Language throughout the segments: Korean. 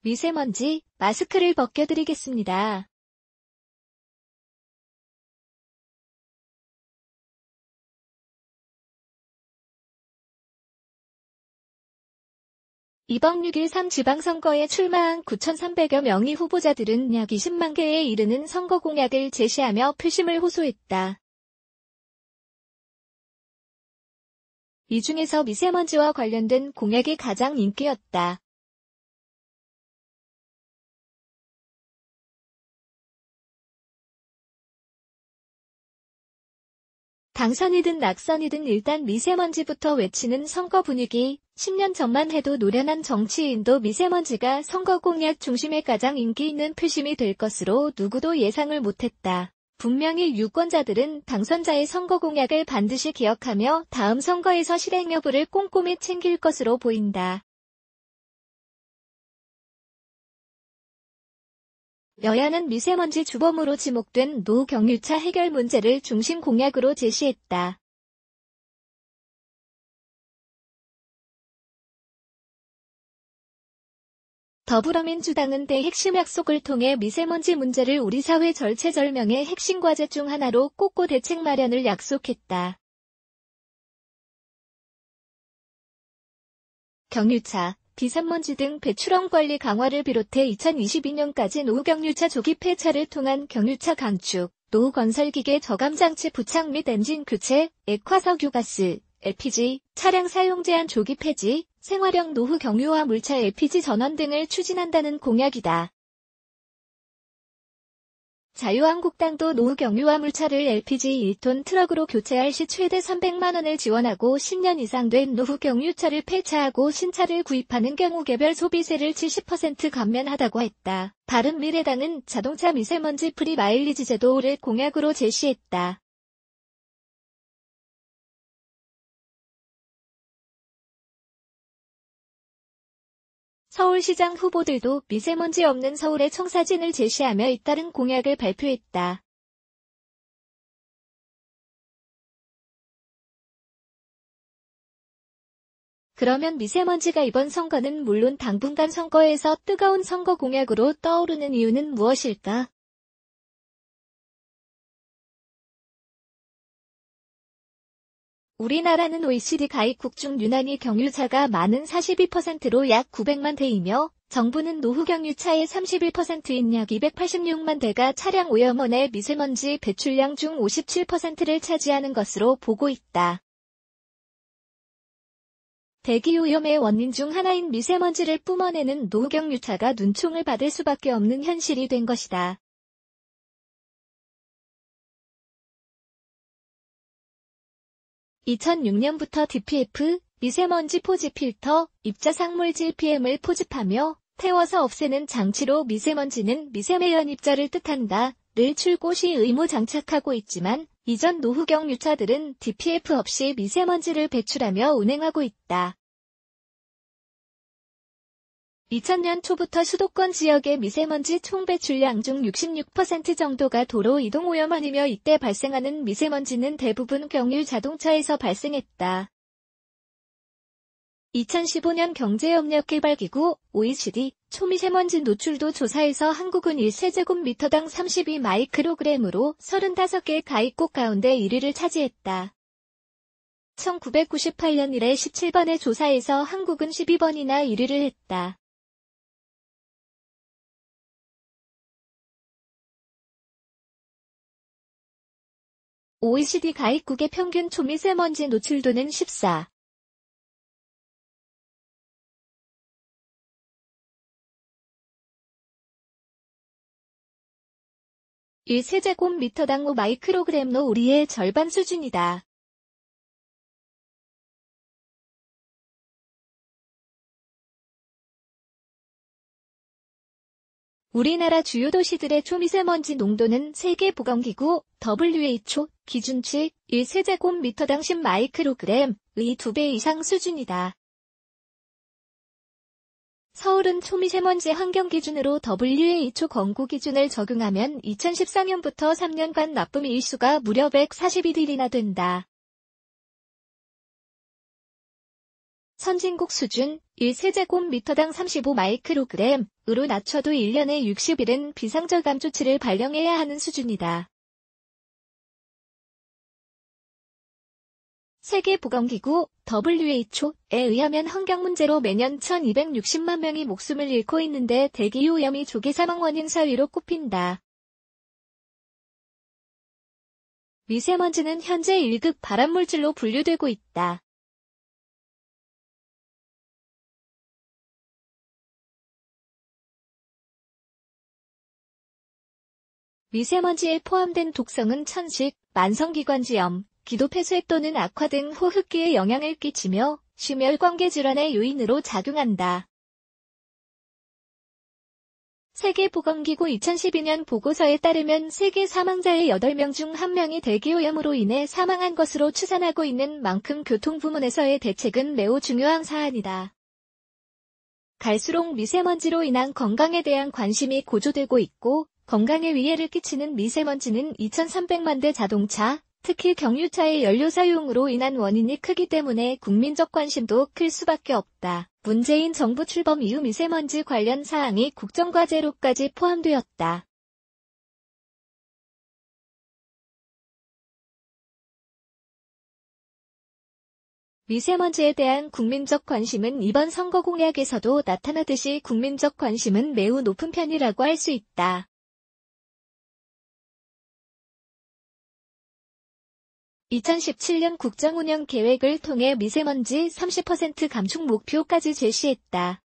미세먼지 마스크를 벗겨드리겠습니다. 이번 6일 3지방선거에 출마한 9,300여 명의 후보자들은 약 20만 개에 이르는 선거 공약을 제시하며 표심을 호소했다. 이 중에서 미세먼지와 관련된 공약이 가장 인기였다. 당선이든 낙선이든 일단 미세먼지부터 외치는 선거 분위기, 10년 전만 해도 노련한 정치인도 미세먼지가 선거 공약 중심에 가장 인기 있는 표심이 될 것으로 누구도 예상을 못했다. 분명히 유권자들은 당선자의 선거 공약을 반드시 기억하며 다음 선거에서 실행 여부를 꼼꼼히 챙길 것으로 보인다. 여야는 미세먼지 주범으로 지목된 노후경유차 해결 문제를 중심 공약으로 제시했다. 더불어민주당은 대핵심 약속을 통해 미세먼지 문제를 우리 사회 절체절명의 핵심 과제 중 하나로 꼽고 대책 마련을 약속했다. 경유차, 비산먼지 등 배출원 관리 강화를 비롯해 2022년까지 노후경유차 조기 폐차를 통한 경유차 강축, 노후 건설기계 저감장치 부착 및 엔진 교체, 액화석유가스, LPG, 차량 사용 제한 조기 폐지, 생활형 노후 경유화 물차 LPG 전원 등을 추진한다는 공약이다. 자유한국당도 노후 경유화 물차를 LPG 1톤 트럭으로 교체할 시 최대 300만 원을 지원하고 10년 이상 된 노후 경유차를 폐차하고 신차를 구입하는 경우 개별 소비세를 70% 감면하다고 했다. 바른미래당은 자동차 미세먼지 프리 마일리지 제도를 공약으로 제시했다. 서울시장 후보들도 미세먼지 없는 서울의 청사진을 제시하며 잇따른 공약을 발표했다. 그러면 미세먼지가 이번 선거는 물론 당분간 선거에서 뜨거운 선거 공약으로 떠오르는 이유는 무엇일까? 우리나라는 OECD 가입국 중 유난히 경유차가 많은 42%로 약 900만 대이며 정부는 노후 경유차의 31%인 약 286만 대가 차량 오염원의 미세먼지 배출량 중 57%를 차지하는 것으로 보고 있다. 대기오염의 원인 중 하나인 미세먼지를 뿜어내는 노후 경유차가 눈총을 받을 수밖에 없는 현실이 된 것이다. 2006년부터 DPF, 미세먼지 포집 필터, 입자상물질 PM을 포집하며 태워서 없애는 장치로 미세먼지는 미세매연 입자를 뜻한다.를 출고 시 의무 장착하고 있지만 이전 노후경유차들은 DPF 없이 미세먼지를 배출하며 운행하고 있다. 2000년 초부터 수도권 지역의 미세먼지 총 배출량 중 66% 정도가 도로 이동 오염원이며 이때 발생하는 미세먼지는 대부분 경유 자동차에서 발생했다. 2015년 경제협력개발기구 OECD 초미세먼지 노출도 조사에서 한국은 1세제곱미터당 32 마이크로그램으로 35개 가입국 가운데 1위를 차지했다. 1998년 이래 17번의 조사에서 한국은 12번이나 1위를 했다. OECD 가입국의 평균 초미세먼지 노출도는 14. 1세제곱미터당 5 마이크로그램로 우리의 절반 수준이다. 우리나라 주요 도시들의 초미세먼지 농도는 세계보건기구 WHO 기준치 1세제곱미터당 10 마이크로그램의 2배 이상 수준이다. 서울은 초미세먼지 환경 기준으로 WHO 권고 기준을 적용하면 2014년부터 3년간 나쁨 일수가 무려 141일이나 된다. 선진국 수준 1세제곱미터당 35마이크로그램으로 낮춰도 1년에 60일은 비상저감 조치를 발령해야 하는 수준이다. 세계보건기구 WHO에 의하면 환경 문제로 매년 1260만 명이 목숨을 잃고 있는데 대기오염이 조기 사망 원인 4위로 꼽힌다. 미세먼지는 현재 1급 발암물질로 분류되고 있다. 미세먼지에 포함된 독성은 천식, 만성기관지염, 기도폐쇄 또는 악화 등 호흡기에 영향을 끼치며 심혈관계 질환의 요인으로 작용한다. 세계보건기구 2012년 보고서에 따르면 세계 사망자의 8명 중 1명이 대기오염으로 인해 사망한 것으로 추산하고 있는 만큼 교통부문에서의 대책은 매우 중요한 사안이다. 갈수록 미세먼지로 인한 건강에 대한 관심이 고조되고 있고 건강에 위해를 끼치는 미세먼지는 2300만 대 자동차, 특히 경유차의 연료 사용으로 인한 원인이 크기 때문에 국민적 관심도 클 수밖에 없다. 문재인 정부 출범 이후 미세먼지 관련 사항이 국정과제로까지 포함되었다. 미세먼지에 대한 국민적 관심은 이번 선거 공약에서도 나타나듯이 국민적 관심은 매우 높은 편이라고 할 수 있다. 2017년 국정운영 계획을 통해 미세먼지 30% 감축 목표까지 제시했다.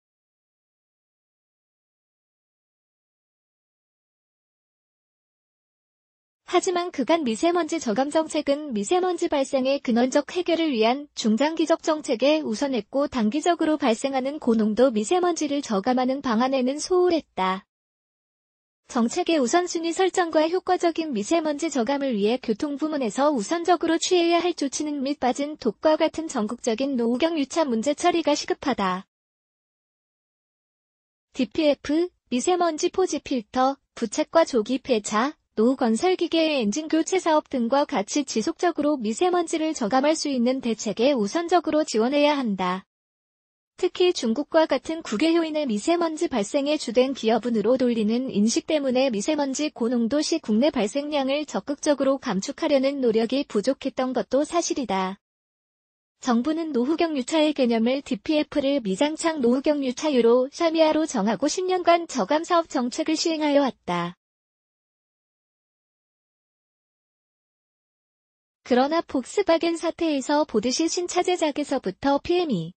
하지만 그간 미세먼지 저감 정책은 미세먼지 발생의 근원적 해결을 위한 중장기적 정책에 우선했고 단기적으로 발생하는 고농도 미세먼지를 저감하는 방안에는 소홀했다. 정책의 우선순위 설정과 효과적인 미세먼지 저감을 위해 교통부문에서 우선적으로 취해야 할 조치는 및 빠진 독과 같은 전국적인 노후경 유차 문제 처리가 시급하다. DPF, 미세먼지 포지 필터, 부착과 조기 폐차, 노후 건설기계의 엔진 교체 사업 등과 같이 지속적으로 미세먼지를 저감할 수 있는 대책에 우선적으로 지원해야 한다. 특히 중국과 같은 국외 요인의 미세먼지 발생의 주된 기여분으로 돌리는 인식 때문에 미세먼지 고농도 시 국내 발생량을 적극적으로 감축하려는 노력이 부족했던 것도 사실이다. 정부는 노후경 유차의 개념을 DPF를 미장착 노후경 유차유로 샤미아로 정하고 10년간 저감 사업 정책을 시행하여 왔다. 그러나 폭스바겐 사태에서 보듯이 신차 제작에서부터 PM이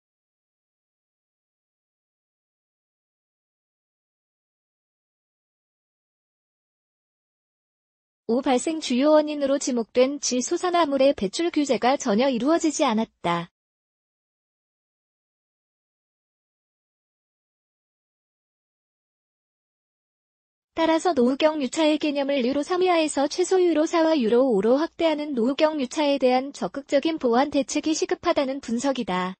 오 발생 주요 원인으로 지목된 질소산화물의 배출 규제가 전혀 이루어지지 않았다. 따라서 노후경 유차의 개념을 유로 3이하에서 최소 유로 4와 유로 5로 확대하는 노후경 유차에 대한 적극적인 보완 대책이 시급하다는 분석이다.